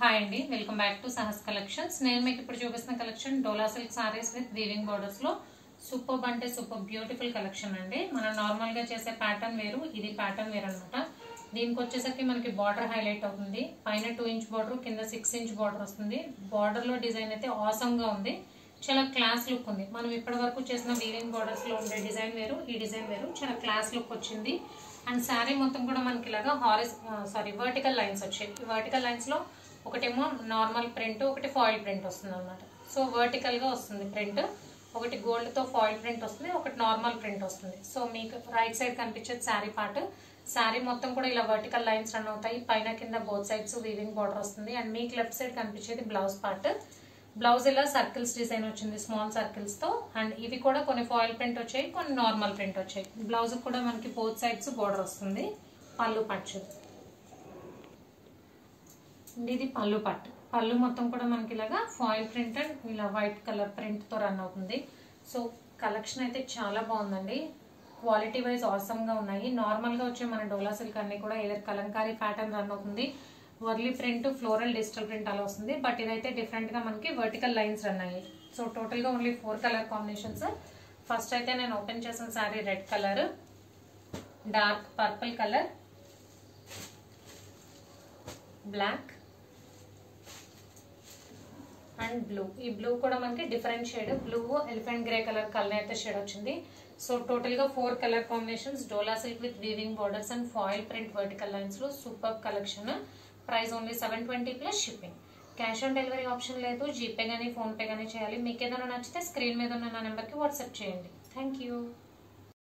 Hi అండి, welcome back to Sahas collections. నేను మీకు ఇప్పుడు చూపిస్తున్న collection dola silk saris with weaving borders లో సూపర్ అంటే సూపర్ బ్యూటిఫుల్ కలెక్షన్ అండి. మనం నార్మల్ గా చేసే ప్యాటర్న్ వేరు, ఇది ప్యాటర్న్ వేరు అనమాట. దీనికి వచ్చేసరికి మనకి బార్డర్ హైలైట్ అవుతుంది. పైన 2 ఇంచ్ బార్డర్, కింద 6 ఇంచ్ బార్డర్ వస్తుంది. బార్డర్ లో డిజైన్ అయితే ఆసమ్ గా ఉంది, చాలా క్లాస్ లుక్ ఉంది. మనం ఇప్పటి వరకు చేసిన వీవింగ్ బోర్డర్స్ లో ఉండే డిజైన్ వేరు, ఈ డిజైన్ వేరు, చాలా క్లాస్ లుక్ వచ్చింది. అండ్ శారీ మొత్తం కూడా మనకి ఇలాగా వర్టికల్ లైన్స్ వచ్చాయి. వర్టికల్ లైన్స్ లో ఒకటేమో నార్మల్ ప్రింట్, ఒకటి ఫాయిల్ ప్రింట్ వస్తుంది అనమాట. సో వర్టికల్ గా వస్తుంది ప్రింట్, ఒకటి గోల్డ్ తో ఫాయిల్ ప్రింట్ వస్తుంది, ఒకటి నార్మల్ ప్రింట్ వస్తుంది. సో మీకు రైట్ సైడ్ కనిపించేది శారీ పార్ట్. శారీ మొత్తం కూడా ఇలా వర్టికల్ లైన్స్ రన్ అవుతాయి, పైన కింద బోత్ సైడ్స్ వీవింగ్ బార్డర్ వస్తుంది. అండ్ మీకు లెఫ్ట్ సైడ్ కనిపించేది బ్లౌజ్ పార్ట్. బ్లౌజ్ ఇలా సర్కిల్స్ డిజైన్ వచ్చింది, స్మాల్ సర్కిల్స్ తో. అండ్ ఇవి కూడా కొన్ని ఫాయిల్ ప్రింట్ వచ్చాయి, కొన్ని నార్మల్ ప్రింట్ వచ్చాయి. బ్లౌజ్ కూడా మనకి బోత్ సైడ్స్ బార్డర్ వస్తుంది. పళ్ళు పట్టు, ఇది పళ్ళు పట్టు. పళ్ళు మొత్తం కూడా మనకి ఇలాగా ఫాయిల్ ప్రింట్ అండ్ ఇలా వైట్ కలర్ ప్రింట్ తో రన్ అవుతుంది. సో కలెక్షన్ అయితే చాలా బాగుందండి. క్వాలిటీ వైజ్ ఆసమ్ గా ఉన్నాయి. నార్మల్ గా వచ్చే మన డోలా సిల్క్ అన్ని కూడా ఏదో కలంకారీ ప్యాటర్న్ రన్ అవుతుంది, Warli print, floral, digital print అలా వస్తుంది. బట్ ఇదైతే డిఫరెంట్ గా మనకి వర్టికల్ లైన్స్ రన్ అయ్యాయి. సో టోటల్ గా ఓన్లీ 4 కలర్ కాంబినేషన్స్. ఫస్ట్ అయితే నేను ఓపెన్ చేసిన sari red colour, dark purple colour, black and blue. ఈ బ్లూ కూడా మనకి different shade, blue elephant grey colour అయితే షేడ్ వచ్చింది. సో టోటల్ గా 4 colour combinations. Dola silk with weaving borders and foil print vertical lines లో super collection. Price only 720 plus shipping. Cash on delivery option లేదు, GPay గానీ phone pay గానీ చేయాలి. మీకు ఏదైనా నచ్చితే స్క్రీన్ మీద ఉన్న నా నెంబర్ కి వాట్సాప్ చేయండి. Thank you.